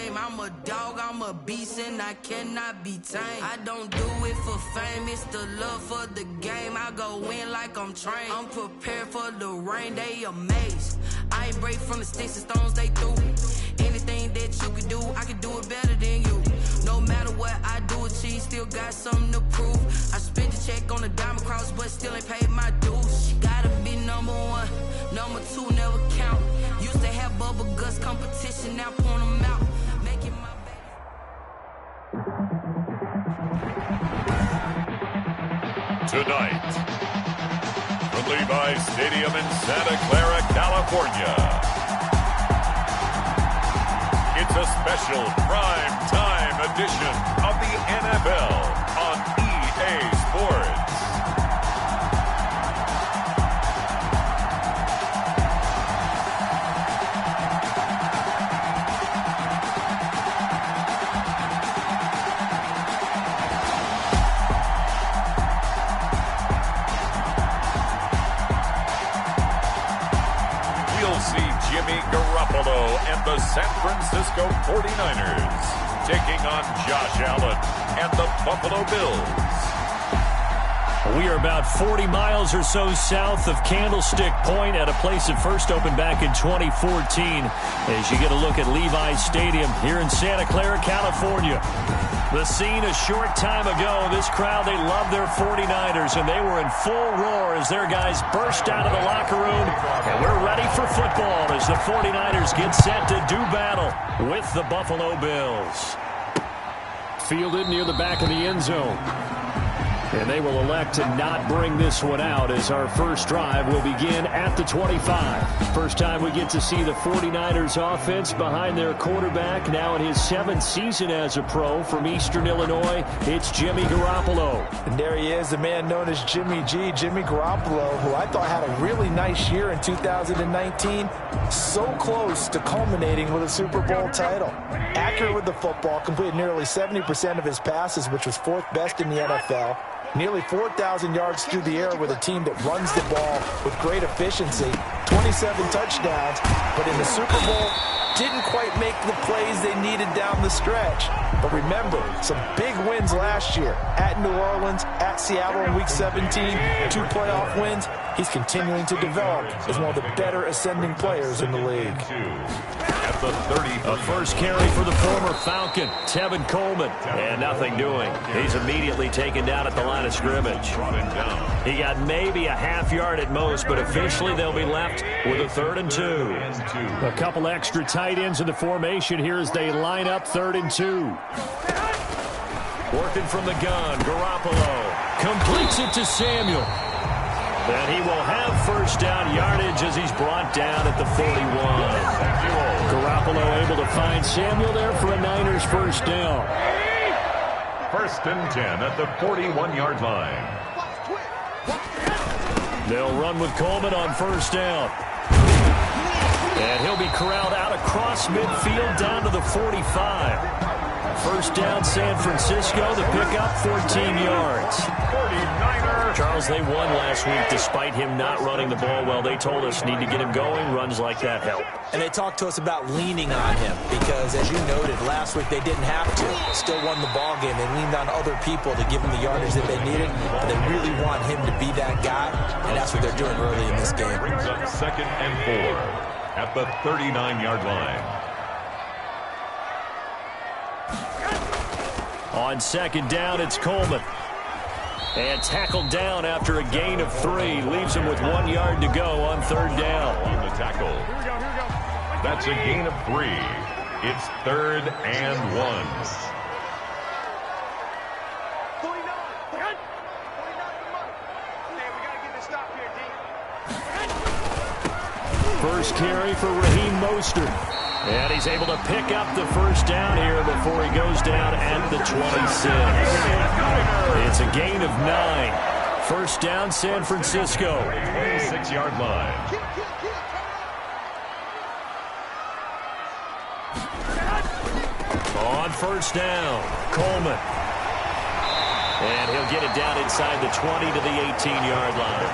game. I'm a dog, I'm a beast, and I cannot be tamed. I don't do it for fame, it's the love for the game. I go in like I'm trained. I'm prepared for the rain, they amazed. I ain't break from the sticks and stones they threw. Anything that you can do, I can do it better than you. No matter what I do, achieve, still got something to prove. I spent the check on the diamond cross, but still ain't paid my dues. Gotta be number one, number two never count. Used to have bubble guts competition, now point them out. Making my baby. Tonight, from Levi's Stadium in Santa Clara, California, it's a special prime time edition of the NFL on EA Sports. Jimmy Garoppolo and the San Francisco 49ers taking on Josh Allen and the Buffalo Bills. We are about 40 miles or so south of Candlestick Point at a place that first opened back in 2014 as you get a look at Levi's Stadium here in Santa Clara, California. The scene a short time ago, this crowd, they love their 49ers, and they were in full roar as their guys burst out of the locker room. And we're ready for football as the 49ers get set to do battle with the Buffalo Bills. Fielded near the back of the end zone. And they will elect to not bring this one out as our first drive will begin at the 25. First time we get to see the 49ers offense behind their quarterback, now in his 7th season as a pro from Eastern Illinois. It's Jimmy Garoppolo. And there he is, the man known as Jimmy G, Jimmy Garoppolo, who I thought had a really nice year in 2019. So close to culminating with a Super Bowl title. Accurate with the football, completed nearly 70% of his passes, which was 4th best in the NFL. Nearly 4,000 yards through the air with a team that runs the ball with great efficiency. 27 touchdowns, but in the Super Bowl, didn't quite make the plays they needed down the stretch. But remember, some big wins last year. At New Orleans, at Seattle in Week 17, 2 playoff wins. He's continuing to develop as one of the better ascending players in the league. At the 30, a first carry for the former Falcon, Tevin Coleman, and nothing doing. He's immediately taken down at the line of scrimmage. He got maybe a half yard at most, but officially they'll be left with a 3rd and 2. A couple extra tight ends in the formation here as they line up 3rd and 2. Working from the gun, Garoppolo completes it to Samuel. And he will have first down yardage as he's brought down at the 41. Garoppolo able to find Samuel there for a Niners first down. 1st and 10 at the 41-yard line. They'll run with Coleman on first down. And he'll be corralled out across midfield down to the 45. First down, San Francisco. The pickup, 14 yards. 49ers. Charles, they won last week despite him not running the ball well. They told us need to get him going. Runs like that help. And they talked to us about leaning on him because, as you noted, last week they didn't have to. Still won the ball game. They leaned on other people to give him the yardage that they needed. But they really want him to be that guy, and that's what they're doing early in this game. Brings up 2nd and 4 at the 39-yard line. On 2nd down, it's Coleman. And tackled down after a gain of 3. Leaves him with 1 yard to go on 3rd down. On the tackle. That's a gain of 3. It's 3rd and 1. First carry for Raheem Mostert. And he's able to pick up the first down here before he goes down at the 26. It's a gain of 9. First down, San Francisco. 26-yard line. On first down, Coleman. And he'll get it down inside the 20 to the 18-yard line.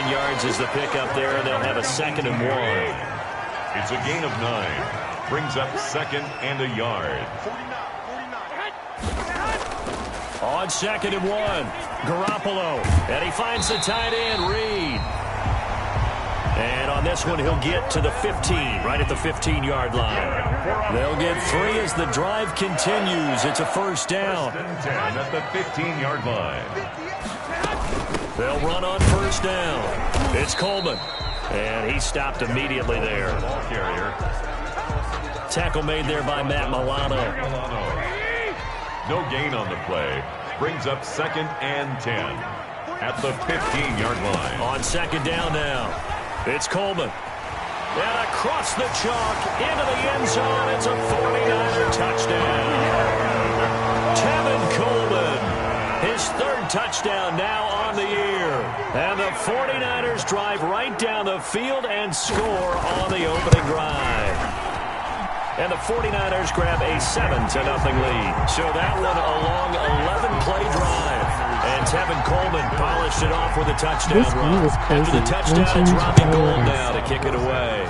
9 yards is the pickup there, and they'll have a 2nd and 1. It's a gain of 9. Brings up 2nd and a yard. On 2nd and 1, Garoppolo, and he finds the tight end, Reed. And on this one, he'll get to the 15, right at the 15-yard line. They'll get 3 as the drive continues. It's a first down. 10 at the 15-yard line. They'll run on first down. It's Coleman, and he stopped immediately there. Ball carrier. Tackle made there by Matt Milano. No gain on the play. Brings up 2nd and 10 at the 15-yard line. On 2nd down now, it's Coleman. And across the chalk into the end zone. It's a 49er touchdown. Tevin Coleman, his 3rd touchdown now on the year. And the 49ers drive right down the field and score on the opening drive. And the 49ers grab a 7-0 lead. So that one a long 11-play drive. And Tevin Coleman polished it off with a touchdown run. After the touchdown, it's Robbie Gould now to kick it away.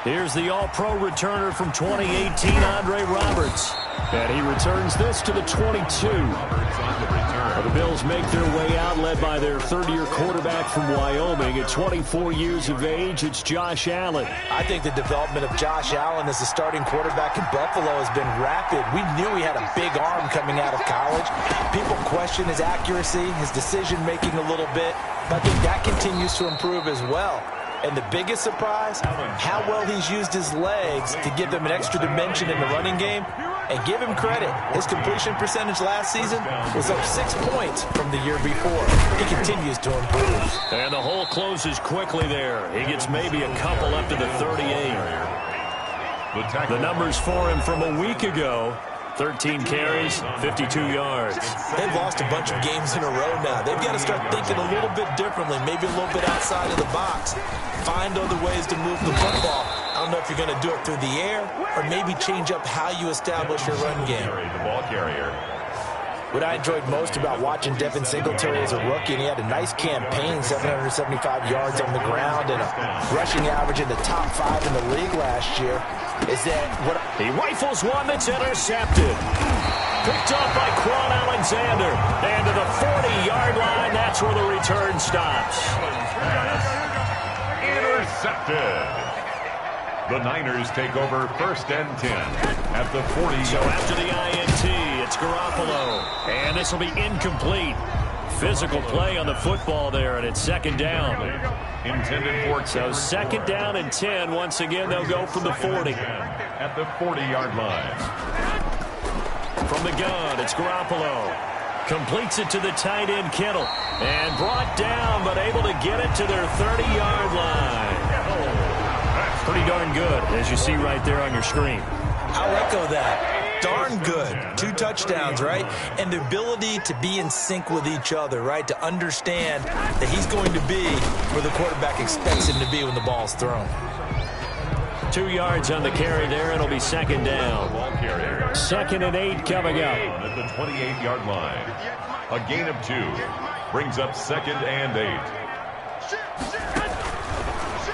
Here's the All-Pro returner from 2018, Andre Roberts. And he returns this to the 22. The Bills make their way out, led by their 3rd-year quarterback from Wyoming. At 24 years of age, it's Josh Allen. I think the development of Josh Allen as a starting quarterback in Buffalo has been rapid. We knew he had a big arm coming out of college. People question his accuracy, his decision-making a little bit. But I think that continues to improve as well. And the biggest surprise, how well he's used his legs to give him an extra dimension in the running game. And give him credit, his completion percentage last season was up 6 points from the year before. He continues to improve. And the hole closes quickly there. He gets maybe a couple up to the 38. The numbers for him from a week ago: 13 carries, 52 yards. They've lost a bunch of games in a row now. They've got to start thinking a little bit differently, maybe a little bit outside of the box. Find other ways to move the football. I don't know if you're going to do it through the air or maybe change up how you establish your run game. The ball carrier. What I enjoyed most about watching Devin Singletary as a rookie, and he had a nice campaign, 775 yards on the ground and a rushing average in the top 5 in the league last year, is that what he rifles one that's intercepted. Picked up by Quan Alexander. And to the 40-yard line, that's where the return stops. Intercepted. The Niners take over 1st and 10 at the 40. So after the INT, it's Garoppolo. And this will be incomplete. Physical play on the football there, and it's 2nd down. Intended for. So 2nd down and 10. Once again, they'll go from the 40. At the 40-yard line. From the gun, it's Garoppolo. Completes it to the tight end, Kittle. And brought down, but able to get it to their 30-yard line. Pretty darn good, as you see right there on your screen. I'll echo that. Darn good. 2 touchdowns, right? And the ability to be in sync with each other, right? To understand that he's going to be where the quarterback expects him to be when the ball's thrown. 2 yards on the carry there. It'll be 2nd down. 2nd and 8 coming up. At the 28-yard line. A gain of 2. Brings up 2nd and 8.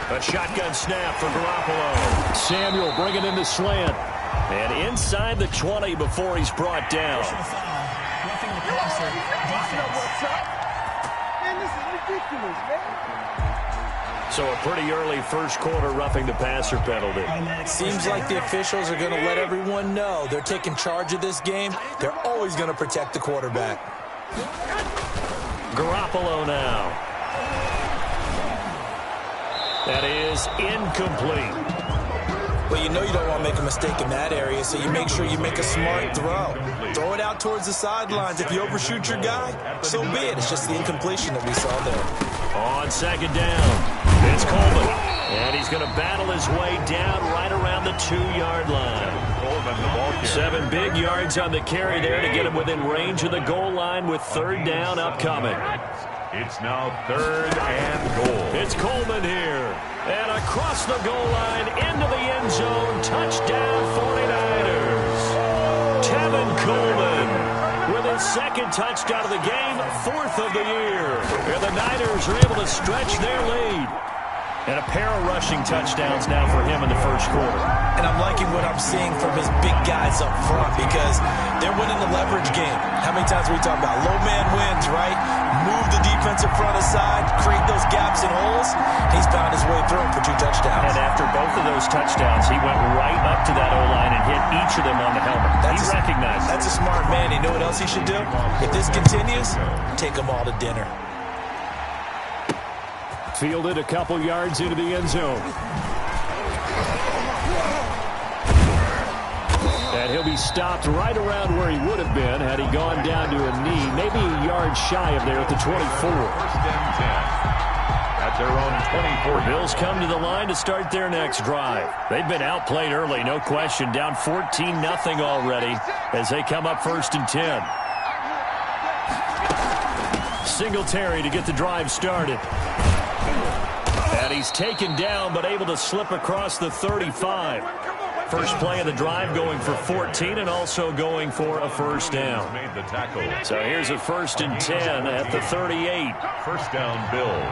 A shotgun snap for Garoppolo. Samuel bringing in the slant. And inside the 20 before he's brought down. So a pretty early first quarter roughing the passer penalty. Seems like the officials are going to let everyone know they're taking charge of this game. They're always going to protect the quarterback. Garoppolo now. That is incomplete. Well, you know you don't want to make a mistake in that area, so you make sure you make a smart throw. Throw it out towards the sidelines. If you overshoot your guy, so be it. It's just the incompletion that we saw there. On 2nd down, it's Coleman. And he's going to battle his way down right around the 2-yard line. 7 big yards on the carry there to get him within range of the goal line with 3rd down upcoming. It's now 3rd and goal. It's Coleman here. And across the goal line into the end zone. Touchdown 49ers. Tevin Coleman with his 2nd touchdown of the game, 4th of the year. And the Niners are able to stretch their lead. And a pair of rushing touchdowns now for him in the first quarter. And I'm liking what I'm seeing from his big guys up front because they're winning the leverage game. How many times we talk about low man wins, right? Move the defensive front aside, create those gaps and holes. He's found his way through for 2 touchdowns. And after both of those touchdowns, he went right up to that O-line and hit each of them on the helmet. He recognized it. That's a smart man. You know what else he should do? If this continues, take them all to dinner. Fielded a couple yards into the end zone. And he'll be stopped right around where he would have been had he gone down to a knee, maybe a yard shy of there at the 24. First and 10 at their own 24. Bills come to the line to start their next drive. They've been outplayed early, no question, down 14-0 already as they come up first and 10. Singletary to get the drive started. And he's taken down but able to slip across the 35. First play of the drive going for 14 and also going for a first down. So here's a first and 10 at the 38. First down, Bills.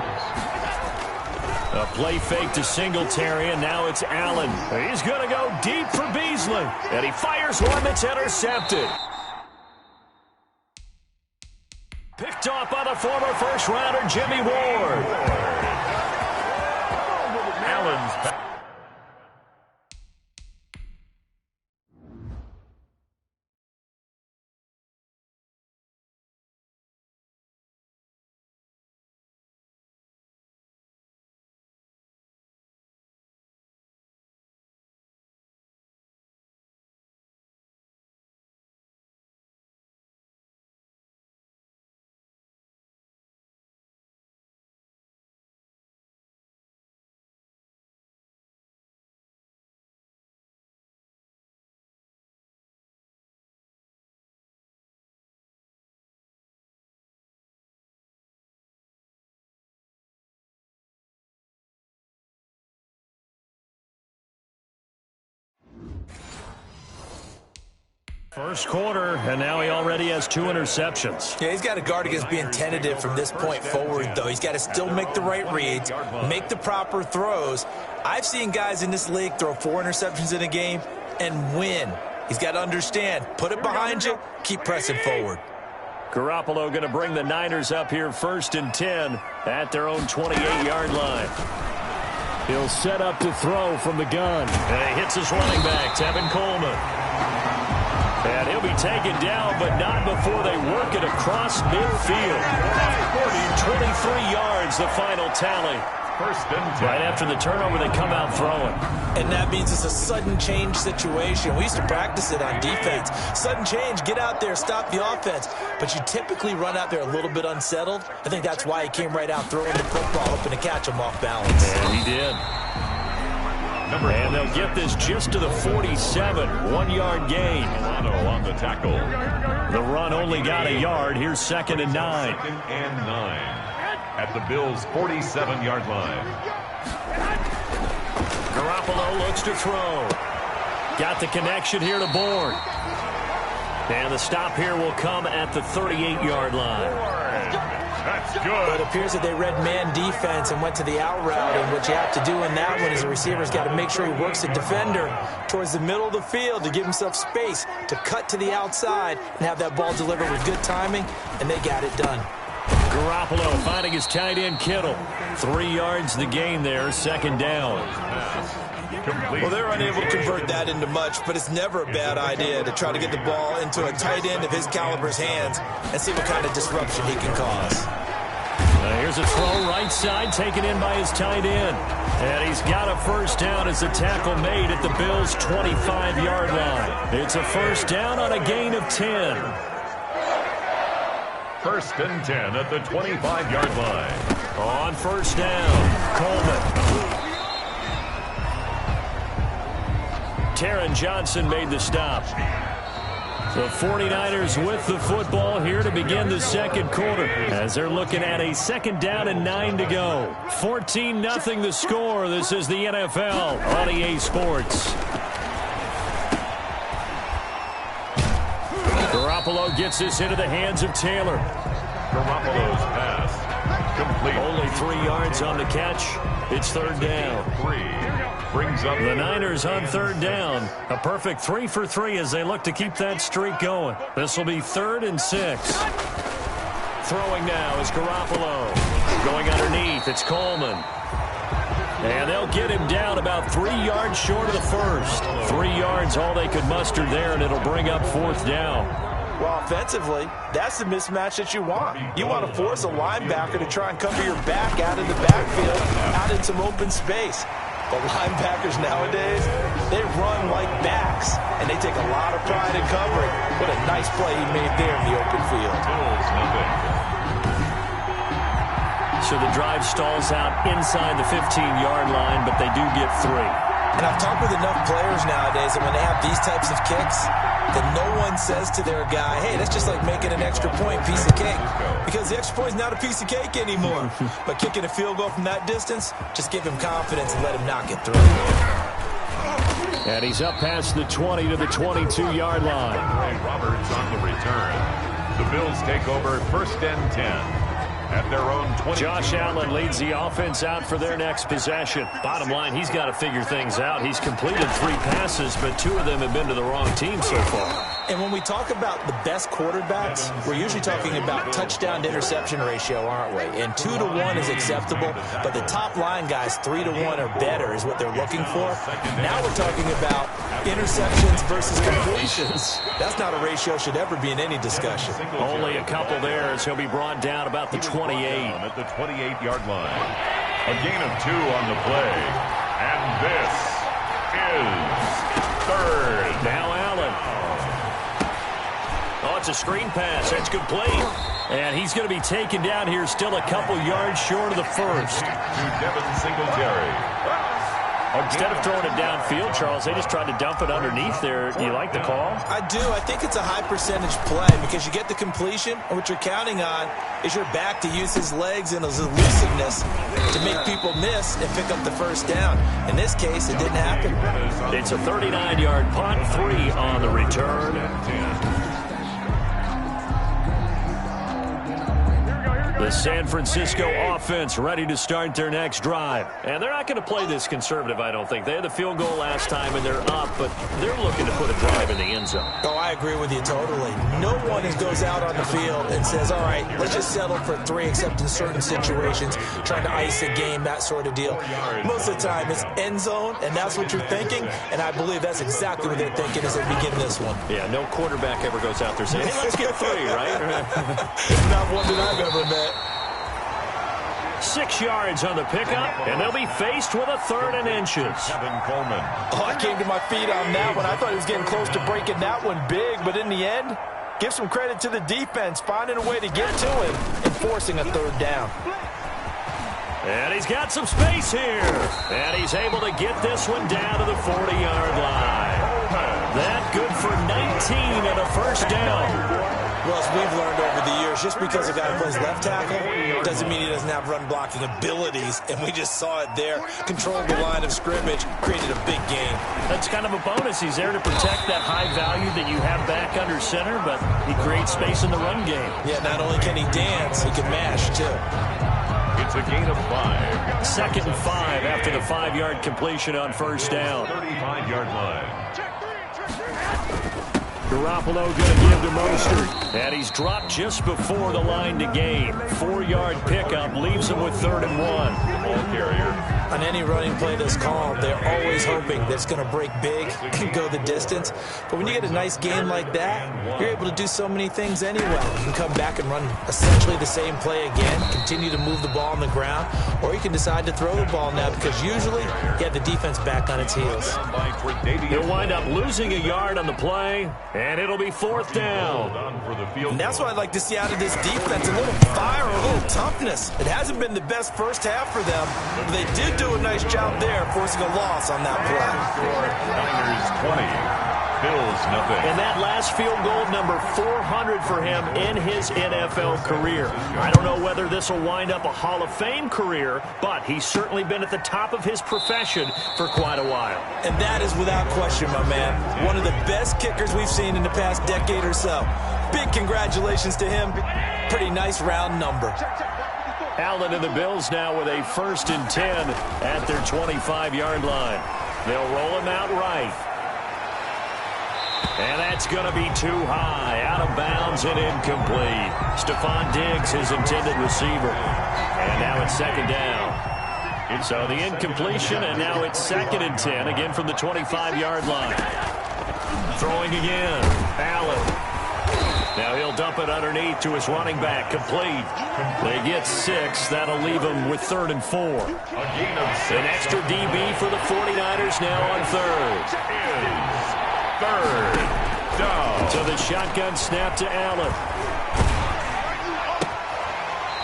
A play fake to Singletary, and now it's Allen. He's going to go deep for Beasley. And he fires one that's intercepted. Picked off by the former first-rounder Jimmy Ward. Allen's back. First quarter, and now he already has 2 interceptions. Yeah, he's got to guard against being tentative from this point forward, though. He's got to still make the right reads, make the proper throws. I've seen guys in this league throw 4 interceptions in a game and win. He's got to understand, put it behind you, keep pressing forward. Garoppolo going to bring the Niners up here first and 10 at their own 28-yard line. He'll set up to throw from the gun. And he hits his running back, Tevin Coleman. And he'll be taken down, but not before they work it across midfield. 23 yards, the final tally. First and 10. Right after the turnover, they come out throwing. And that means it's a sudden change situation. We used to practice it on defense. Sudden change, get out there, stop the offense. But you typically run out there a little bit unsettled. I think that's why he came right out throwing the football, hoping to catch him off balance. And he did. And they'll get this just to the 47, 1-yard gain. On the tackle. The run only got a yard. Here's 2nd and 9. 2nd and 9 at the Bills' 47-yard line. Garoppolo looks to throw. Got the connection here to Bourne. And the stop here will come at the 38-yard line. That's good. But it appears that they read man defense and went to the out route. And what you have to do in that one is the receiver's got to make sure he works the defender towards the middle of the field to give himself space to cut to the outside and have that ball delivered with good timing, and they got it done. Garoppolo finding his tight end Kittle. 3 yards the gain there, 2nd down. Well, they're unable to convert that into much, but it's never a bad idea to try to get the ball into a tight end of his caliber's hands and see what kind of disruption he can cause. Here's a throw right side taken in by his tight end. And he's got a first down as the tackle made at the Bills' 25-yard line. It's a first down on a gain of 10. First and 10 at the 25-yard line. On first down, Coleman. Taron Johnson made the stop. The 49ers with the football here to begin the second quarter as they're looking at a 2nd down and 9 to go. 14-0 the score. This is the NFL on EA Sports. Garoppolo gets this into the hands of Taylor. Garoppolo's pass complete. complete. Only 3 yards on the catch. It's third down. 3 brings up The Niners on third down. A perfect 3 for 3 as they look to keep that streak going. This will be 3rd and 6. Throwing now is Garoppolo. Going underneath, it's Coleman. And they'll get him down about 3 yards short of the first. 3 yards all they could muster there, and it'll bring up 4th down. Well, offensively, that's the mismatch that you want. You want to force a linebacker to try and cover your back out in the backfield, out in some open space. The linebackers nowadays, they run like backs, and they take a lot of pride in covering. What a nice play he made there in the open field. So the drive stalls out inside the 15-yard line, but they do get 3. And I've talked with enough players nowadays that when they have these types of kicks, that no one says to their guy, hey, that's just like making an extra point piece of cake. Because the extra point is not a piece of cake anymore. But kicking a field goal from that distance, just give him confidence and let him knock it through. And he's up past the 20 to the 22-yard line. Roberts on the return. The Bills take over 1st and 10. At their own 20. Josh Allen leads the offense out for their next possession. Bottom line, he's got to figure things out. He's completed 3 passes, but 2 of them have been to the wrong team so far. And when we talk about the best quarterbacks, we're usually talking about touchdown to interception ratio, aren't we? And 2 to 1 is acceptable, but the top line guys 3 to 1 or better is what they're looking for. Now we're talking about interceptions versus completions. That's not a ratio should ever be in any discussion. Only a couple there as he'll be brought down about the 28. At the 28-yard line. A gain of 2 on the play. And this is 3rd. Now Allen. Oh, it's a screen pass. That's complete. And he's going to be taken down here still a couple yards short of the first. To Devin Singletary. Instead of throwing it downfield, Charles, they just tried to dump it underneath there. Do you like the call? I do. I think it's a high percentage play because you get the completion, and what you're counting on is your back to use his legs and his elusiveness to make people miss and pick up the first down. In this case, it didn't happen. It's a 39-yard punt, 3 on the return. The San Francisco offense ready to start their next drive. And they're not going to play this conservative, I don't think. They had the field goal last time, and they're up, but they're looking to put a drive in the end zone. Oh, I agree with you totally. No one goes out on the field and says, all right, let's just settle for 3, except in certain situations, trying to ice a game, that sort of deal. Most of the time, it's end zone, and that's what you're thinking, and I believe that's exactly what they're thinking as they begin this one. Yeah, no quarterback ever goes out there saying, hey, let's get 3, right? Not one that I've ever met. 6 yards on the pickup, and they'll be faced with a 3rd and inches. Kevin Coleman. Oh, I came to my feet on that one. I thought he was getting close to breaking that one big, but in the end, give some credit to the defense, finding a way to get to him and forcing a 3rd down. And he's got some space here. And he's able to get this one down to the 40-yard line. That good for 19 and a first down. Well, as we've learned over the years, just because a guy plays left tackle doesn't mean he doesn't have run-blocking abilities, and we just saw it there. Controlled the line of scrimmage, created a big gain. That's kind of a bonus. He's there to protect that high value that you have back under center, but he creates space in the run game. Yeah, not only can he dance, he can mash, too. It's a gain of 5. 2nd and 5 after the 5-yard completion on first down. 35-yard line. Garoppolo going to give to Mostert. And he's dropped just before the line to gain. 4-yard pickup leaves him with 3rd and 1. Ball carrier. On any running play that's called, they're always hoping that it's going to break big and go the distance. But when you get a nice game like that, you're able to do so many things anyway. You can come back and run essentially the same play again, continue to move the ball on the ground, or you can decide to throw the ball now because usually you have the defense back on its heels. He'll wind up losing a yard on the play, and it'll be 4th down. And that's what I'd like to see out of this defense, a little fire, a little toughness. It hasn't been the best first half for them, but they did do a nice job there, forcing a loss on that play. Niners 20. Bills nothing. And that last field goal, number 400 for him in his NFL career. I don't know whether this will wind up a Hall of Fame career, but he's certainly been at the top of his profession for quite a while. And that is without question, my man. One of the best kickers we've seen in the past decade or so. Big congratulations to him. Pretty nice round number. Allen and the Bills now with a 1st and 10 at their 25-yard line. They'll roll him out right. And that's going to be too high. Out of bounds and incomplete. Stephon Diggs, his intended receiver. And now it's 2nd down. So the incompletion, and now it's 2nd and 10, again from the 25-yard line. Throwing again. Allen. Now he'll dump it underneath to his running back. Complete. They get 6. That'll leave them with 3rd and 4. An extra DB for the 49ers now on 3rd. 3rd down. So the shotgun snap to Allen.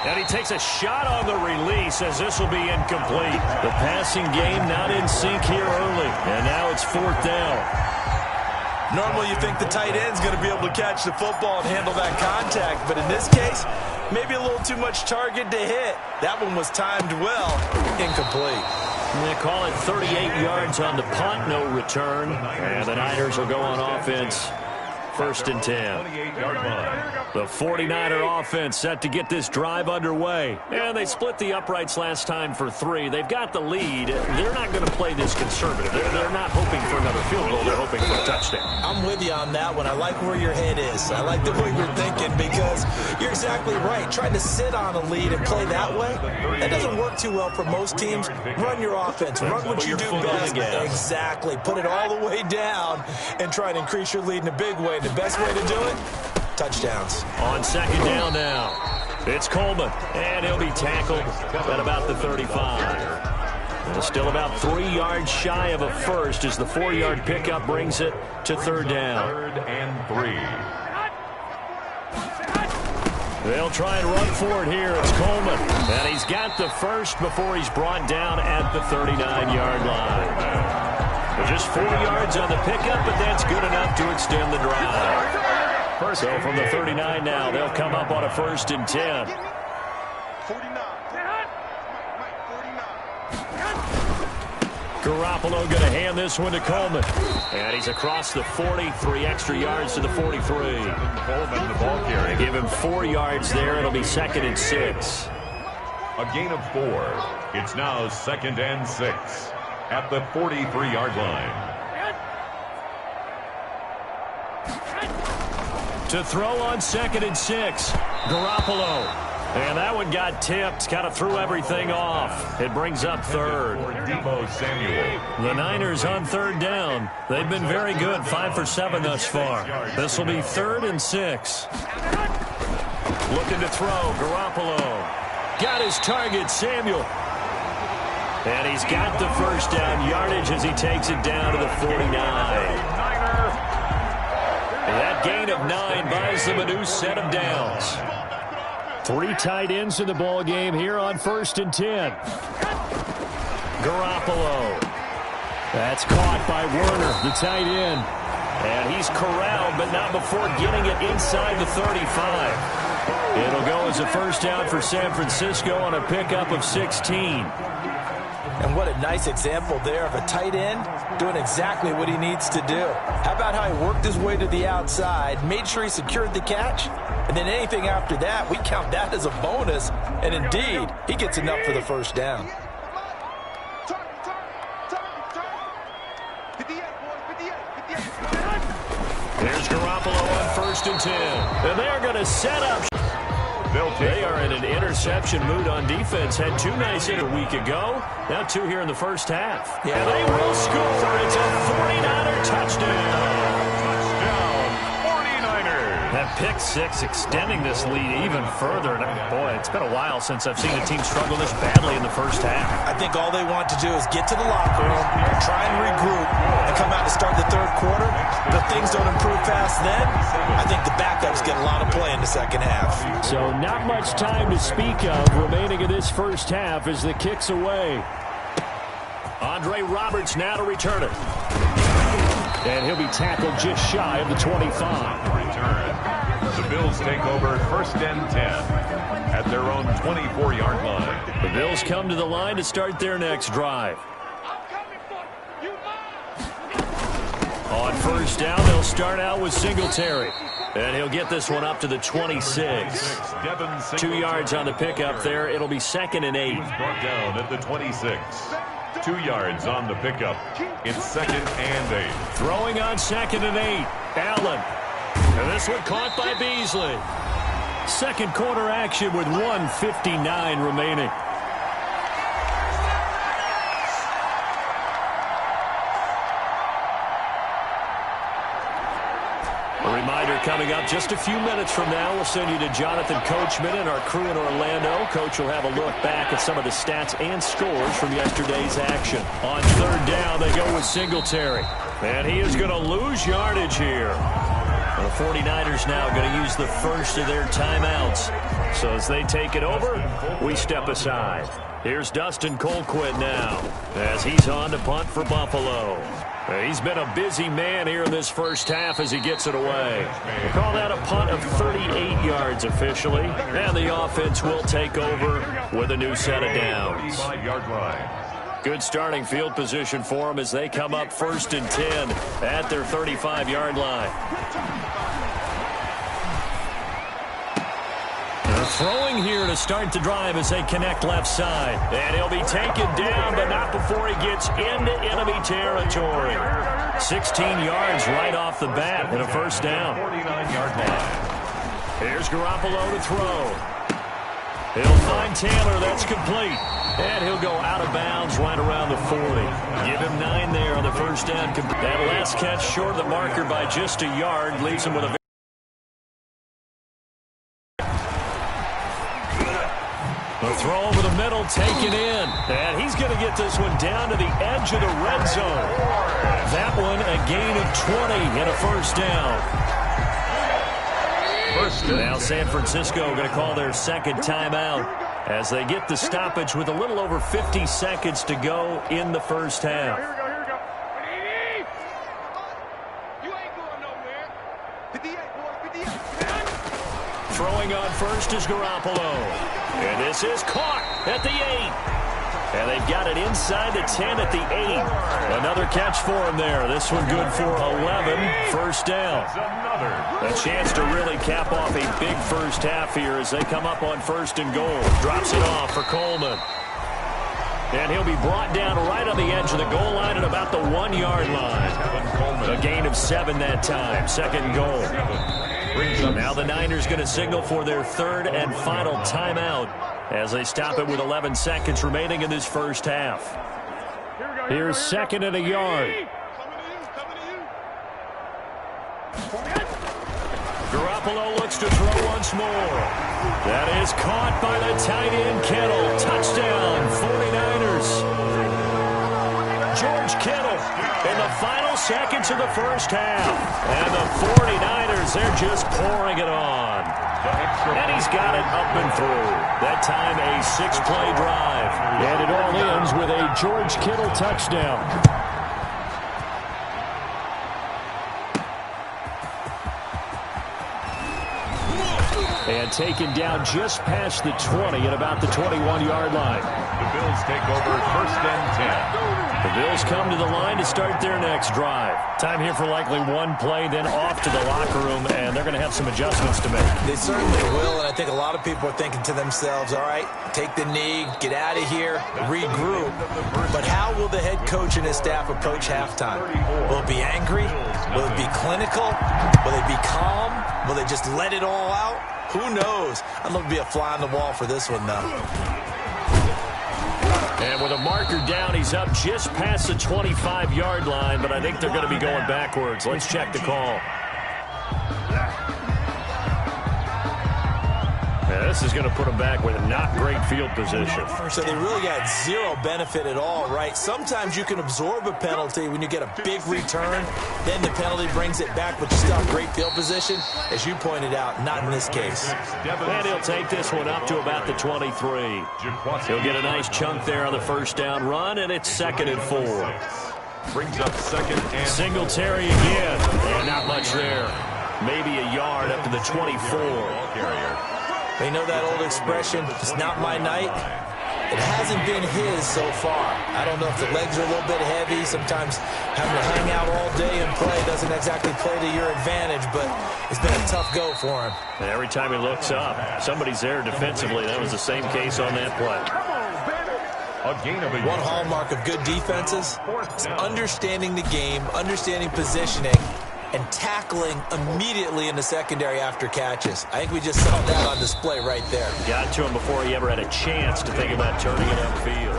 And he takes a shot on the release as this will be incomplete. The passing game not in sync here early. And now it's 4th down. Normally you think the tight end's going to be able to catch the football and handle that contact, but in this case, maybe a little too much target to hit. That one was timed well. Incomplete. They call it 38 yards on the punt, no return. And the Niners will go on offense. 1st and 10. The 49er offense set to get this drive underway. And they split the uprights last time for 3. They've got the lead. They're not going to play this conservative. They're not hoping for another field goal. They're hoping for a touchdown. I'm with you on that one. I like where your head is. I like the way you're thinking because you're exactly right. Trying to sit on a lead and play that way, that doesn't work too well for most teams. Run your offense. Run what you do best. Exactly. Put it all the way down and try to increase your lead in a big way. The best way to do it, touchdowns. On 2nd down now, it's Coleman, and he'll be tackled at about the 35. And still about 3 yards shy of a first as the 4-yard pickup brings it to 3rd down. 3rd and 3. They'll try and run for it here. It's Coleman, and he's got the first before he's brought down at the 39-yard line. Just 4 yards on the pickup, but that's good enough to extend the drive. So from the 39 now, they'll come up on a 1st and 10. Garoppolo going to hand this one to Coleman. And he's across the 40, 3 extra yards to the 43. Coleman, the ball carrier. They give him 4 yards there. It'll be 2nd and 6. A gain of 4. It's now 2nd and 6 at the 43-yard line. To throw on 2nd and 6. Garoppolo. And that one got tipped. Kind of threw everything off. It brings up 3rd. The Niners on 3rd down. They've been very good. 5 for 7 thus far. This will be 3rd and 6. Looking to throw. Garoppolo. Got his target, Samuel. And he's got the 1st down yardage as he takes it down to the 49. That gain of 9 buys them a new set of downs. 3 tight ends in the ball game here on 1st and 10. Garoppolo. That's caught by Werner, the tight end. And he's corralled, but not before getting it inside the 35. It'll go as a 1st down for San Francisco on a pickup of 16. And what a nice example there of a tight end doing exactly what he needs to do. How about how he worked his way to the outside, made sure he secured the catch, and then anything after that, we count that as a bonus. And indeed, he gets enough for the 1st down. There's Garoppolo on 1st and 10. And they're going to set up. They are in an interception mood on defense. Had 2 nice hits a week ago. Now 2 here in the 1st half. Yeah. And they will score. It's a 49er touchdown. That pick 6 extending this lead even further. And boy, it's been a while since I've seen a team struggle this badly in the 1st half. I think all they want to do is get to the locker room, try and regroup, and come out to start the 3rd quarter. But if things don't improve fast then, I think the backups get a lot of play in the 2nd half. So not much time to speak of remaining in this 1st half as the kick's away. Andre Roberts now to return it. And he'll be tackled just shy of the 25. The Bills take over 1st and 10 at their own 24-yard line. The Bills come to the line to start their next drive. On 1st down, they'll start out with Singletary. And he'll get this one up to the 26. 2 yards on the pickup there. It'll be 2nd and 8. Brought down at the 26. 2 yards on the pickup. It's 2nd and 8. Throwing on 2nd and 8. Allen. And this one caught by Beasley. Second quarter action with 1:59 remaining. A reminder coming up just a few minutes from now. We'll send you to Jonathan Coachman and our crew in Orlando. Coach will have a look back at some of the stats and scores from yesterday's action. On 3rd down, they go with Singletary. And he is going to lose yardage here. The 49ers now going to use the first of their timeouts. So as they take it over, we step aside. Here's Dustin Colquitt now as he's on to punt for Buffalo. He's been a busy man here in this first half as he gets it away. We'll call that a punt of 38 yards officially. And the offense will take over with a new set of downs. 5-yard line. Good starting field position for them as they come up 1st and 10 at their 35-yard line. They're throwing here to start the drive as they connect left side. And he'll be taken down, but not before he gets into enemy territory. 16 yards right off the bat and a first down. 49-yard line. Here's Garoppolo to throw. He'll find Taylor. That's complete. And he'll go out of bounds right around the 40. Give him 9 there on the first down. That last catch short of the marker by just a yard leaves him with a throw over the middle, taken in. And he's going to get this one down to the edge of the red zone. That one a gain of 20 and a first down. Now San Francisco going to call their second timeout as they get the stoppage with a little over 50 seconds to go in the first half. Here we go. You ain't going nowhere. 58, boys, 58. Throwing on first is Garoppolo. And this is caught at the 8. And they've got it inside the 10 at the 8. Another catch for him there. This one good for 11. First down. A chance to really cap off a big first half here as they come up on 1st and goal. Drops it off for Coleman. And he'll be brought down right on the edge of the goal line at about the 1-yard line. A gain of 7 that time. 2nd and goal. Now the Niners going to signal for their 3rd and final timeout as they stop it with 11 seconds remaining in this first half. Here's 2nd and a yard. Garoppolo looks to throw once more. That is caught by the tight end Kittle. Touchdown, 49ers. George Kittle in the final seconds of the first half. And the 49ers, they're just pouring it on. And he's got it up and through. That time a 6-play drive. And it all ends with a George Kittle touchdown. And taken down just past the 20 at about the 21-yard line. The Bills take over 1st and 10. The Bills come to the line to start their next drive. Time here for likely one play, then off to the locker room, and they're going to have some adjustments to make. They certainly will, and I think a lot of people are thinking to themselves, all right, take the knee, get out of here, regroup. But how will the head coach and his staff approach halftime? Will it be angry? Will it be clinical? Will they be calm? Will they just let it all out? Who knows? I'd love to be a fly on the wall for this one, though. And with a marker down, he's up just past the 25-yard line, but I think they're going to be going backwards. Let's check the call. Yeah, this is going to put them back with not great field position. So they really got zero benefit at all, right? Sometimes you can absorb a penalty when you get a big return. Then the penalty brings it back, but you still have great field position. As you pointed out, not in this case. And he'll take this one up to about the 23. He'll get a nice chunk there on the first down run, and it's 2nd and 4. Brings up 2nd and Singletary again. And not much there. Maybe a yard up to the 24. They know that old expression, it's not my night. It hasn't been his so far. I don't know if the legs are a little bit heavy. Sometimes having to hang out all day and play doesn't exactly play to your advantage, but it's been a tough go for him. And every time he looks up, somebody's there defensively. That was the same case on that play. One hallmark of good defenses is understanding the game, understanding positioning, and tackling immediately in the secondary after catches. I think we just saw that on display right there. Got to him before he ever had a chance to think about turning it upfield.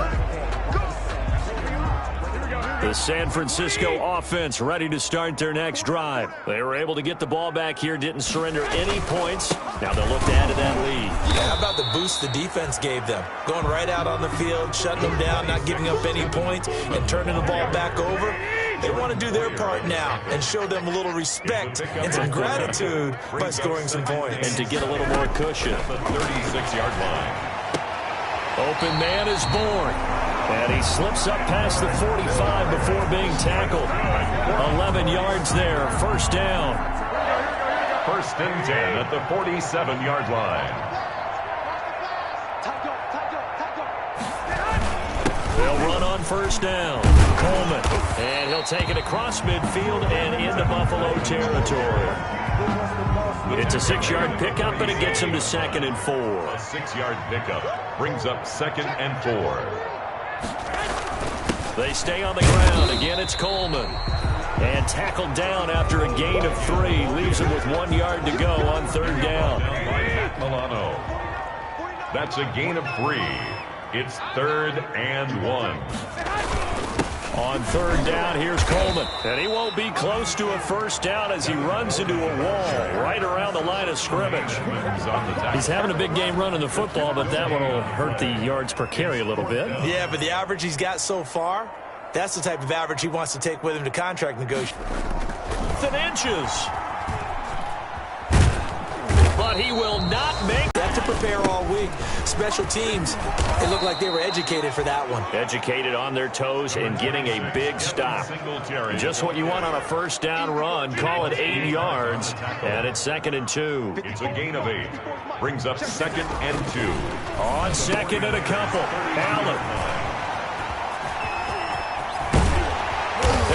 The San Francisco offense ready to start their next drive. They were able to get the ball back here, didn't surrender any points. Now they'll look to add to that lead. Yeah, how about the boost the defense gave them? Going right out on the field, shutting them down, not giving up any points, and turning the ball back over. They want to do their part now and show them a little respect and some gratitude by scoring some points. And to get a little more cushion. The 36-yard line. Open man is born. And he slips up past the 45 before being tackled. 11 yards there, first down. First and 10 at the 47-yard line. They'll run on first down. Coleman. And he'll take it across midfield and into Buffalo territory. It's a 6-yard pickup, and it gets him to 2nd and 4. A 6-yard pickup brings up 2nd and 4. They stay on the ground. Again, it's Coleman. And tackled down after a gain of 3. Leaves him with 1 yard to go on 3rd down. Milano. That's a gain of 3. It's 3rd and 1. On 3rd down, here's Coleman. And he won't be close to a first down as he runs into a wall right around the line of scrimmage. He's having a big game running the football, but that one will hurt the yards per carry a little bit. Yeah, but the average he's got so far, that's the type of average he wants to take with him to contract negotiations. Inches. But he will not make that to prepare all week. Special teams, they look like they were educated for that one. Educated on their toes and getting a big stop. Just what you want on a first down run. Call it 8 yards, and it's 2nd and 2. It's a gain of 8. Brings up 2nd and 2. On 2nd and a couple. Allen.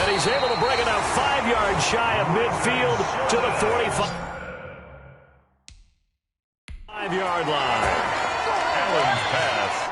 And he's able to bring it out 5 yards shy of midfield to the 45. 5-yard line. Allen's pass.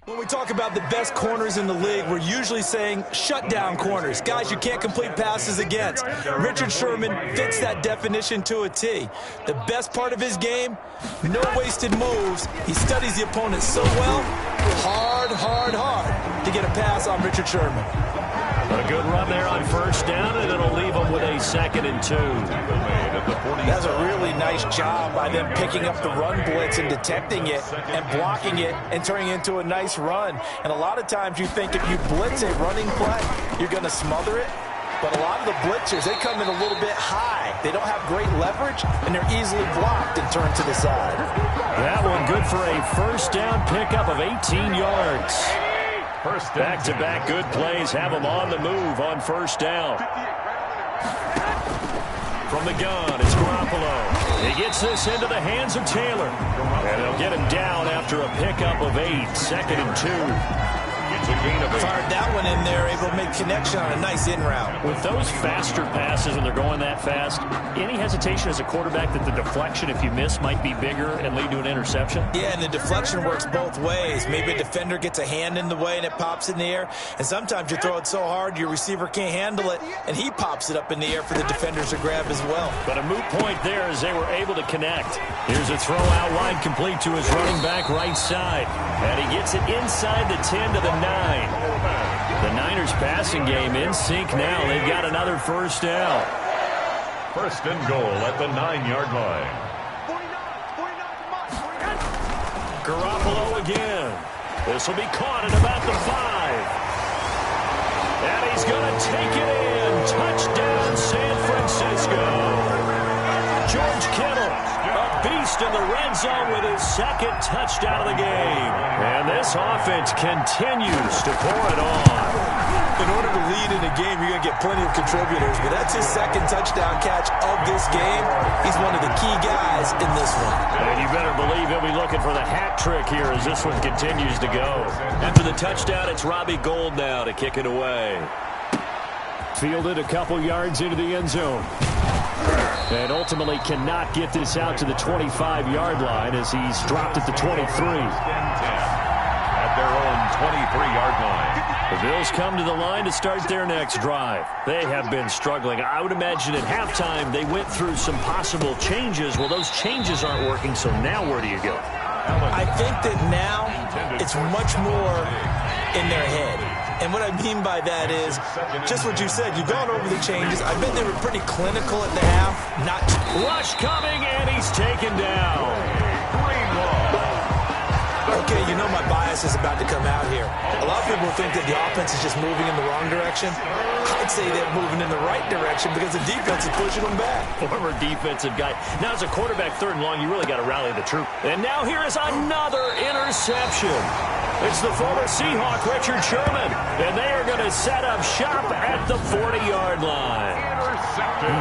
When we talk about the best corners in the league, we're usually saying shutdown corners, guys you can't complete passes against. Richard Sherman fits that definition to a T. The best part of his game, no wasted moves. He studies the opponent so well, hard to get a pass on Richard Sherman. A good run there on first down, and it'll leave him with a 2nd and 2. That's a really nice job by them picking up the run blitz and detecting it and blocking it and turning it into a nice run. And a lot of times you think if you blitz a running play, you're going to smother it. But a lot of the blitzers, they come in a little bit high. They don't have great leverage, and they're easily blocked and turned to the side. That one good for a first down pickup of 18 yards. Back-to-back good plays have him on the move on first down. From the gun, it's Garoppolo. He gets this into the hands of Taylor. And they'll get him down after a pickup of 8, 2nd and 2. Fired that one in there, able to make connection on a nice in route. With those faster passes when they're going that fast, any hesitation as a quarterback that the deflection, if you miss, might be bigger and lead to an interception? Yeah, and the deflection works both ways. Maybe a defender gets a hand in the way and it pops in the air. And sometimes you throw it so hard your receiver can't handle it, and he pops it up in the air for the defenders to grab as well. But a moot point there as they were able to connect. Here's a throw out wide complete to his running back right side. And he gets it inside the 10 to the 9. The Niners passing game in sync now. They've got another first down. First and goal at the 9-yard line. Garoppolo again. This will be caught at about the 5. And he's going to take it in. Touchdown, San Francisco. George Kittle, a beast in the red zone with his second touchdown of the game. And this offense continues to pour it on. In order to lead in a game, you're going to get plenty of contributors, but that's his second touchdown catch of this game. He's one of the key guys in this one. And you better believe he'll be looking for the hat trick here as this one continues to go. After the touchdown, it's Robbie Gould now to kick it away. Fielded a couple yards into the end zone. And ultimately cannot get this out to the 25-yard line as he's dropped at the 23. At their own 23-yard line. The Bills come to the line to start their next drive. They have been struggling. I would imagine at halftime they went through some possible changes. Well, those changes aren't working, so now where do you go? I think that now it's much more in their head. And what I mean by that is just what you said. You've gone over the changes. I bet they were pretty clinical at the half. Not rush coming, and he's taken down. Okay, you know my bias is about to come out here. A lot of people think that the offense is just moving in the wrong direction. I'd say they're moving in the right direction because the defense is pushing them back. Former defensive guy. Now, as a quarterback, third and long, you really got to rally the troop. And now here is another interception. It's the former Seahawk, Richard Sherman. And they are going to set up shop at the 40-yard line.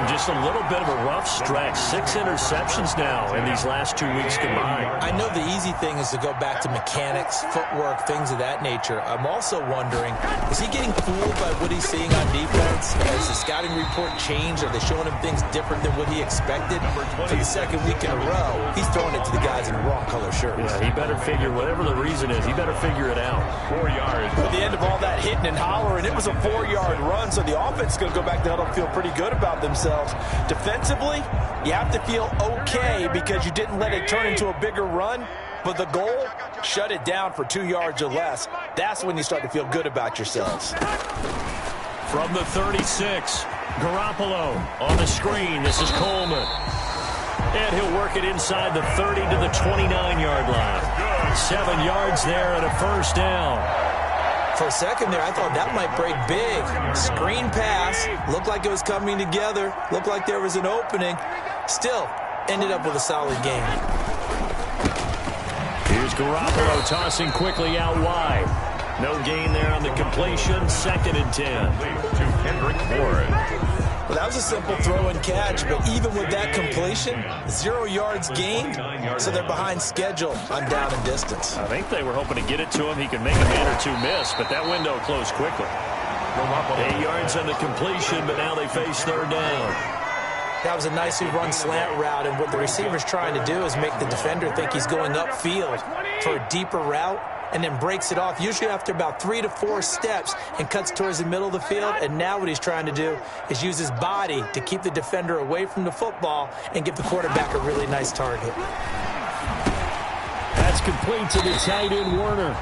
Just a little bit of a rough stretch. 6 interceptions now in these last 2 weeks combined. I know the easy thing is to go back to mechanics, footwork, things of that nature. I'm also wondering, is he getting fooled by what he's seeing on defense? Has the scouting report changed? Are they showing him things different than what he expected? For the second week in a row, he's throwing it to the guys in the wrong color shirts. Yeah, he better figure, whatever the reason is, he better figure it out. 4 yards. At the end of all that hitting and hollering, it was a 4-yard run, so the offense is going to go back to huddle and feel pretty good about themselves. Defensively, you have to feel okay because you didn't let it turn into a bigger run, but the goal, shut it down for 2 yards or less. That's when you start to feel good about yourselves. From the 36, Garoppolo on the screen. This is Coleman. And he'll work it inside the 30 to the 29-yard line. 7 yards there and a first down. For a second there, I thought that might break big. Screen pass. Looked like it was coming together. Looked like there was an opening. Still, ended up with a solid game. Here's Garoppolo tossing quickly out wide. No gain there on the completion. 2nd and 10. To Kendrick Bourne. Well, that was a simple throw and catch, but even with that completion, 0 yards gained, so they're behind schedule on down and distance. I think they were hoping to get it to him. He could make a man or two miss, but that window closed quickly. 8 yards on the completion, but now they face 3rd down. That was a nicely run slant route, and what the receiver's trying to do is make the defender think he's going upfield for a deeper route, and then breaks it off, usually after about 3 to 4 steps, and cuts towards the middle of the field. And now what he's trying to do is use his body to keep the defender away from the football and give the quarterback a really nice target. That's complete to the tight end, Werner.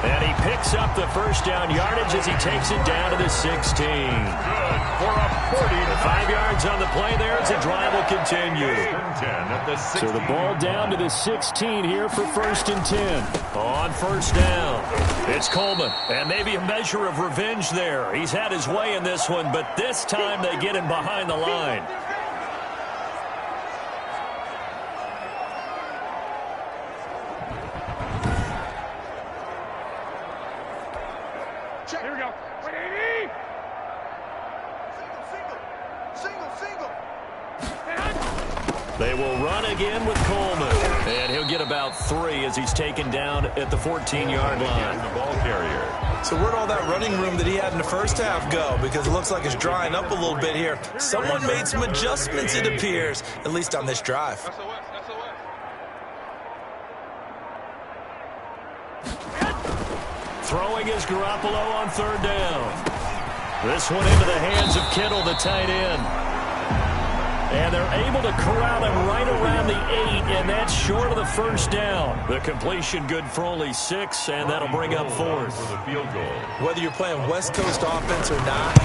And he picks up the first down yardage as he takes it down to the 16. Good for a 40. 5 yards on the play there as the drive will continue. So the ball down to the 16 here for 1st and 10. On 1st down, it's Coleman. And maybe a measure of revenge there. He's had his way in this one, but this time they get him behind the line. Here we go. 180. Single. They will run again with Coleman. And he'll get about 3 as he's taken down at the 14-yard line. The ball carrier. So where'd all that running room that he had in the first half go? Because it looks like it's drying up a little bit here. Someone made some adjustments, it appears, at least on this drive. Throwing is Garoppolo on 3rd down. This one into the hands of Kittle, the tight end. And they're able to corral him right around the 8, and that's short of the first down. The completion good for only 6, and that'll bring up 4th. Whether you're playing West Coast offense or not,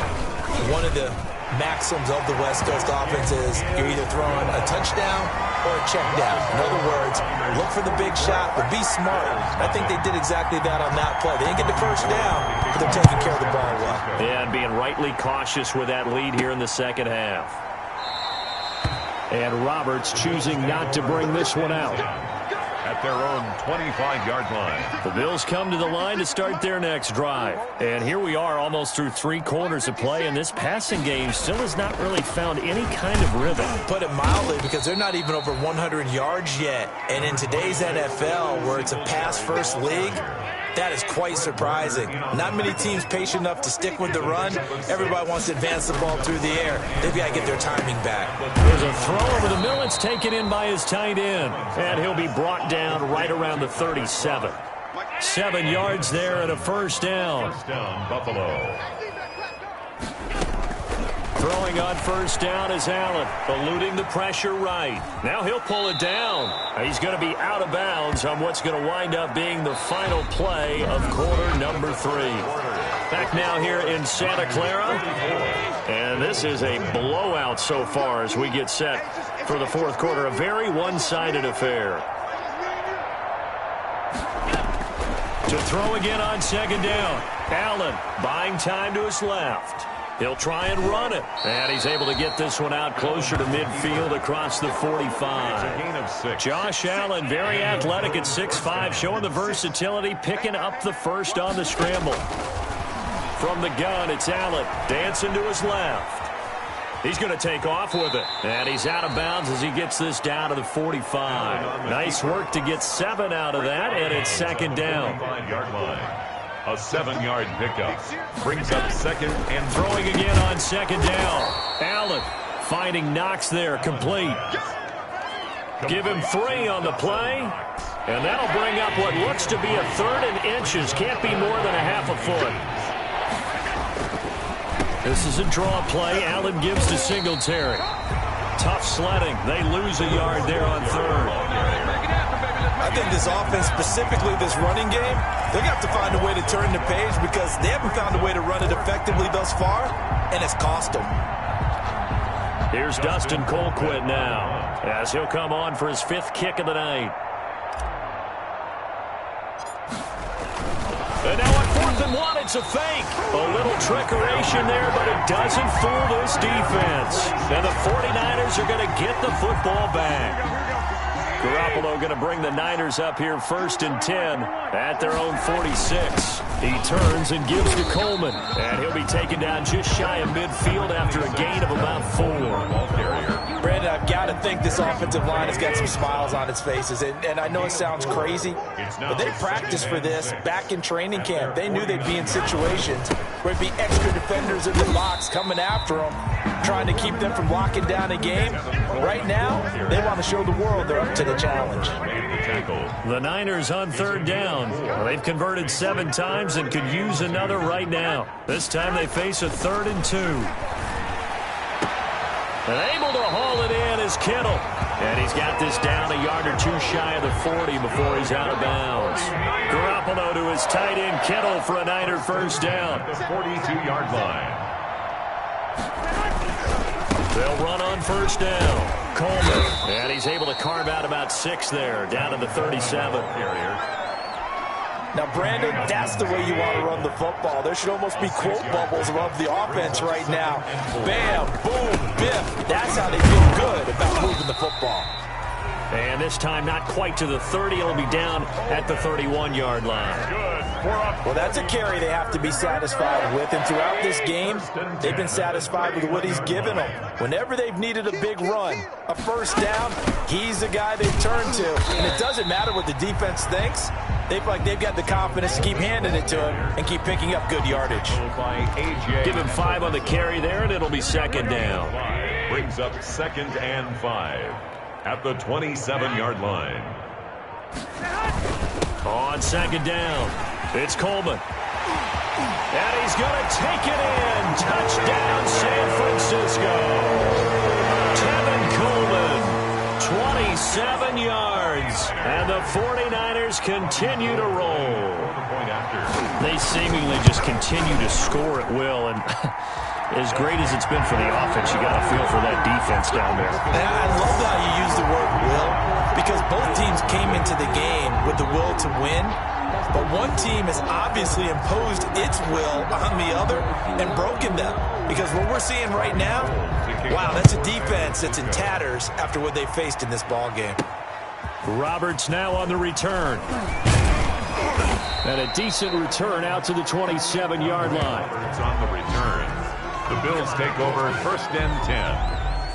one of the maxims of the West Coast offense is you're either throwing a touchdown or a check down. In other words, look for the big shot, but be smart. I think they did exactly that on that play. They didn't get the first down, but they're taking care of the ball well. Yeah, and being rightly cautious with that lead here in the second half. And Roberts choosing not to bring this one out. At their own 25-yard line. The Bills come to the line to start their next drive. And here we are almost through 3 quarters of play, and this passing game still has not really found any kind of rhythm. Put it mildly, because they're not even over 100 yards yet. And in today's NFL, where it's a pass-first league, that is quite surprising. Not many teams patient enough to stick with the run. Everybody wants to advance the ball through the air. They've got to get their timing back. There's a throw over the middle. It's taken in by his tight end. And he'll be brought down right around the 37. 7 yards there and a first down. First down, Buffalo. Throwing on first down is Allen, eluding the pressure right. Now he'll pull it down. He's going to be out of bounds on what's going to wind up being the final play of quarter number 3. Back now here in Santa Clara. And this is a blowout so far as we get set for the fourth quarter. A very one-sided affair. To throw again on second down. Allen buying time to his left. He'll try and run it. And he's able to get this one out closer to midfield across the 45. It's a gain of 6. Josh Allen, very athletic at 6'5", showing the versatility, picking up the first on the scramble. From the gun, it's Allen, dancing to his left. He's going to take off with it. And he's out of bounds as he gets this down to the 45. Nice work to get 7 out of that, and it's second down. 5-yard line. A 7-yard pickup. Brings up second and throwing again on second down. Allen finding Knox there, complete. Give him 3 on the play. And that'll bring up what looks to be a 3rd and inches. Can't be more than a half a foot. This is a draw play. Allen gives to Singletary. Tough sledding. They lose a yard there on 3rd. I think this offense, specifically this running game, they're going to have to find a way to turn the page because they haven't found a way to run it effectively thus far, and it's cost them. Here's Dustin Colquitt now as he'll come on for his 5th kick of the night. And now on 4th and 1, it's a fake. A little trickeration there, but it doesn't fool this defense. And the 49ers are going to get the football back. Garoppolo going to bring the Niners up here 1st and 10 at their own 46. He turns and gives to Coleman. And he'll be taken down just shy of midfield after a gain of about 4. Brandon, I've got to think this offensive line has got some smiles on its faces. And I know it sounds crazy, but they practiced for this back in training camp. They knew they'd be in situations where it'd be extra defenders in the box coming after them, trying to keep them from locking down a game. Right now, they want to show the world they're up to the challenge. The Niners on 3rd down. They've converted 7 times and could use another right now. This time they face a 3rd and 2. And able to haul it in is Kittle. And he's got this down a yard or 2 shy of the 40 before he's out of bounds. Garoppolo to his tight end Kittle for a Niner first down. The 42-yard line. They'll run on first down. Coleman. And he's able to carve out about 6 there, down to the 37. Now, Brandon, that's the way you want to run the football. There should almost be quote bubbles above the offense right now. Bam, boom, biff. That's how they feel good about moving the football. And this time not quite to the 30. It'll be down at the 31-yard line. Well, that's a carry they have to be satisfied with. And throughout this game, they've been satisfied with what he's given them. Whenever they've needed a big run, a first down, he's the guy they turn to. And it doesn't matter what the defense thinks. They feel like they've got the confidence to keep handing it to him and keep picking up good yardage. Give him 5 on the carry there, and it'll be second down. Brings up 2nd and 5 at the 27-yard line. On second down, it's Coleman. And he's going to take it in. Touchdown, San Francisco. Tevin Coleman, 27 yards. And the 49ers continue to roll. They seemingly just continue to score at will. And as great as it's been for the offense, you got to feel for that defense down there. I love how you use the word will, because both teams came into the game with the will to win. But one team has obviously imposed its will on the other and broken them. Because what we're seeing right now, wow, that's a defense that's in tatters after what they faced in this ball game. Roberts now on the return. And a decent return out to the 27-yard line. Roberts on the return. The Bills take over 1st and 10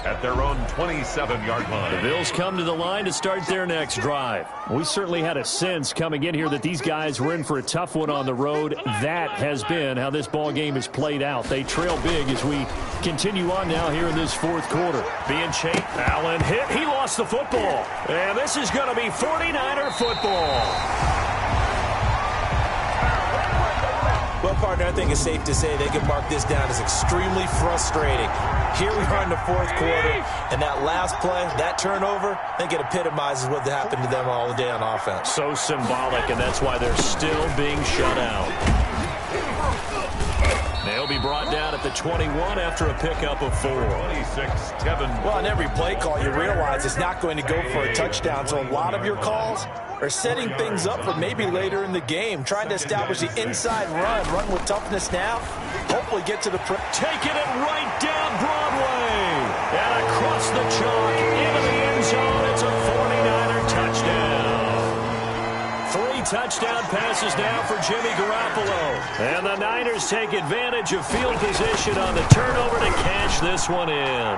at their own 27-yard line. The Bills come to the line to start their next drive. We certainly had a sense coming in here that these guys were in for a tough one on the road. That has been how this ball game has played out. They trail big as we continue on now here in this fourth quarter. Being chased. Allen hit. He lost the football. And this is going to be 49er football. Well, partner, I think it's safe to say they can mark this down as extremely frustrating. Here we are in the fourth quarter, and that last play, that turnover, I think it epitomizes what happened to them all day on offense. So symbolic, and that's why they're still being shut out. They'll be brought down at the 21 after a pickup of 4. 26, Tevin. Well, on every play call, you realize it's not going to go for a touchdown, so a lot of your calls are setting things up for maybe later in the game, trying to establish the inside run with toughness now, hopefully get to the... Taking it right down Broadway, and across the chalk, into the end zone, it's a 49er touchdown. 3 touchdown passes now for Jimmy Garoppolo, and the Niners take advantage of field position on the turnover to cash this one in.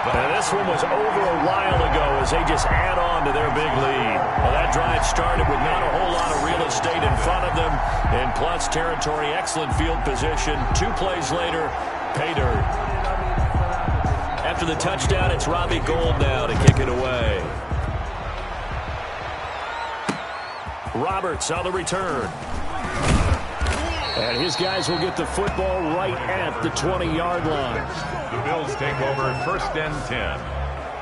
And this one was over a while ago as they just add on to their big lead. Well, that drive started with not a whole lot of real estate in front of them. In plus territory, excellent field position. 2 plays later, pay dirt. After the touchdown, it's Robbie Gould now to kick it away. Roberts on the return. And his guys will get the football right at the 20-yard line. The Bills take over 1st and 10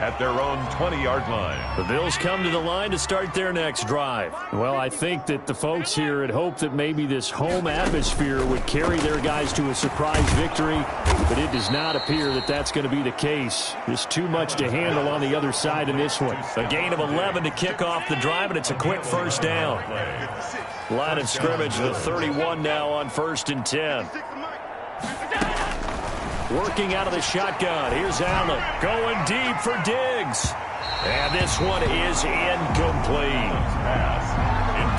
at their own 20-yard line. The Bills come to the line to start their next drive. Well, I think that the folks here had hoped that maybe this home atmosphere would carry their guys to a surprise victory, but it does not appear that that's going to be the case. There's too much to handle on the other side in this one. A gain of 11 to kick off the drive, and it's a quick first down. Line of scrimmage, the 31 now on 1st and 10. Working out of the shotgun. Here's Allen going deep for Diggs. And this one is incomplete.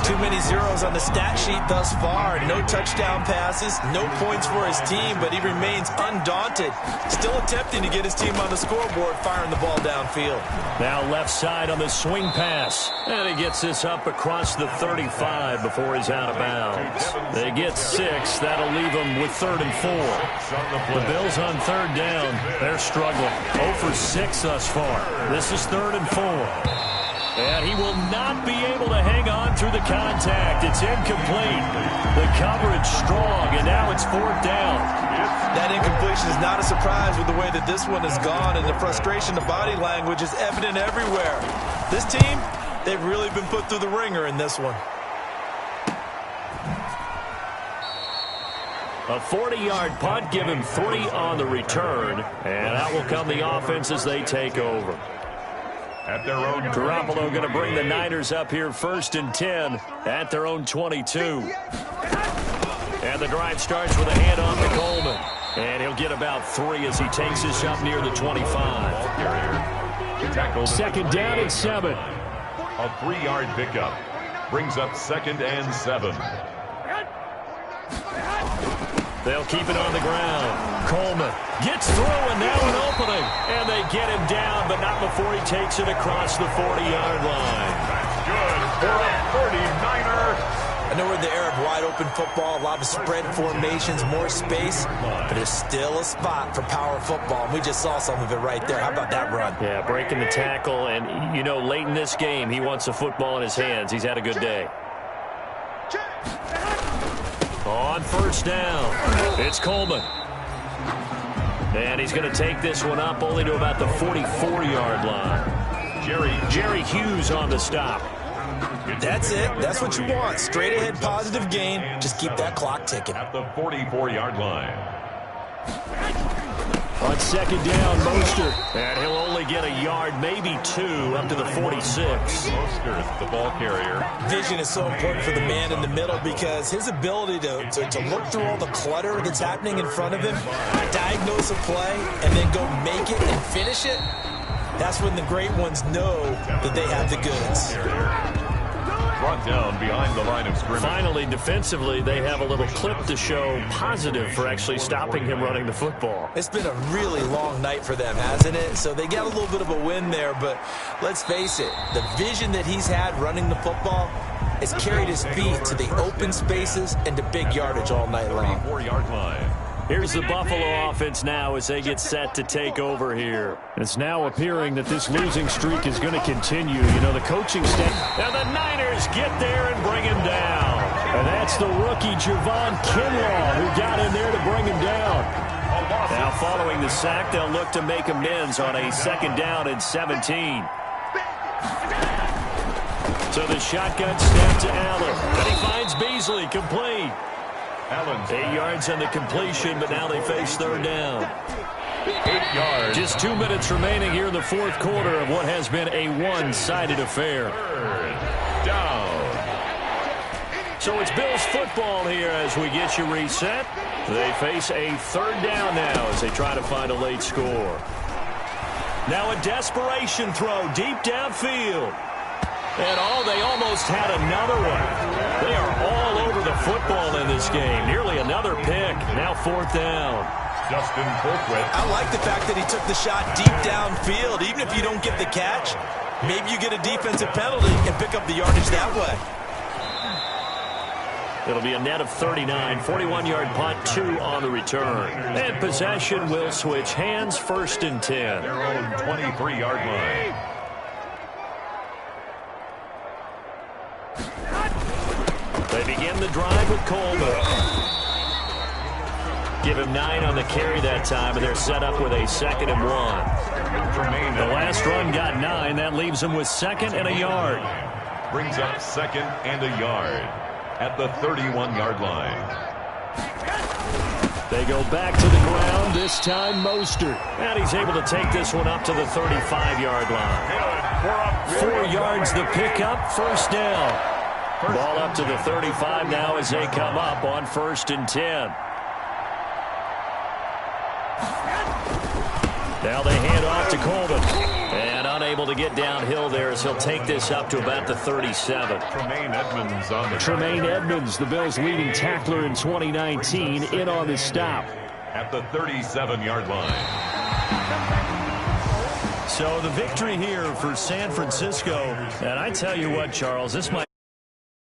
Too many zeros on the stat sheet thus far. No touchdown passes, no points for his team, but he remains undaunted. Still attempting to get his team on the scoreboard, firing the ball downfield. Now left side on the swing pass. And he gets this up across the 35 before he's out of bounds. They get 6. That'll leave them with 3rd and 4. The Bills on 3rd down. They're struggling. 0 for 6 thus far. This is 3rd and 4. And he will not be able to hang on through the contact. It's incomplete. The coverage strong, and now it's 4th down. That incompletion is not a surprise with the way that this one has gone, and the frustration, the body language is evident everywhere. This team, they've really been put through the ringer in this one. A 40-yard punt, give him 3 on the return, and out will come the offense as they take over. At their own Garoppolo going to bring the Niners up here 1st and 10 at their own 22. And the drive starts with a handoff to Coleman. And he'll get about 3 as he takes this up near the 25. 2nd down and 7. A 3-yard pickup brings up 2nd and 7. They'll keep it on the ground. Coleman gets through, and now an opening. And they get him down, but not before he takes it across the 40-yard line. That's good for a 49er. I know we're in the era of wide-open football, a lot of spread formations, more space, but there's still a spot for power football, and we just saw some of it right there. How about that run? Yeah, breaking the tackle, and, you know, late in this game, he wants the football in his hands. He's had a good day. On 1st down, it's Coleman. And he's going to take this one up only to about the 44-yard line. Jerry Hughes on the stop. That's it. That's what you want. Straight ahead, positive gain. Just keep that clock ticking. At the 44-yard line. On second down, Mostert. And he'll only get a yard, maybe 2, up to the 46. Mostert, the ball carrier. Vision is so important for the man in the middle because his ability to look through all the clutter that's happening in front of him, diagnose a play, and then go make it and finish it, that's when the great ones know that they have the goods. Brought down behind the line of scrimmage. Finally, defensively, they have a little clip to show positive for actually stopping him running the football. It's been a really long night for them, hasn't it? So they got a little bit of a win there, but let's face it, the vision that he's had running the football has carried his feet to the open spaces and to big yardage all night long. 4-yard line. Here's the Buffalo offense now as they get set to take over here. It's now appearing that this losing streak is going to continue. You know, the coaching staff. And the Niners get there and bring him down. And that's the rookie Javon Kinlaw who got in there to bring him down. Now following the sack, they'll look to make amends on a 2nd down and 17. So the shotgun snap to Allen. And he finds Beasley complete. 8 yards on the completion, but now they face 3rd down. 8 yards. Just 2 minutes remaining here in the 4th quarter of what has been a one-sided affair. 3rd down. So it's Bills football here as we get you reset. They face a 3rd down now as they try to find a late score. Now a desperation throw deep downfield. And they almost had another one. They are all over the football in this game. Nearly another pick. Now 4th down. Justin Colquitt. I like the fact that he took the shot deep downfield. Even if you don't get the catch, maybe you get a defensive penalty and pick up the yardage that way. It'll be a net of 39. 41-yard punt, 2 on the return. And possession will switch hands, 1st and 10. Their own 23-yard line. They begin the drive with Coleman. Give him 9 on the carry that time, and they're set up with a 2nd and 1. The last run got 9. That leaves them with 2nd and a yard. Brings up 2nd and a yard at the 31-yard line. They go back to the ground, this time Mostert. And he's able to take this one up to the 35-yard line. 4 yards the pickup, 1st down. Ball up to the 35 now as they come up on 1st and 10. Now they hand off to Coleman. And unable to get downhill there as he'll take this up to about the 37. Tremaine Edmonds on the Tremaine Edmonds, the Bills' leading tackler in 2019, in on the stop. At the 37-yard line. So the victory here for San Francisco. And I tell you what, Charles, this might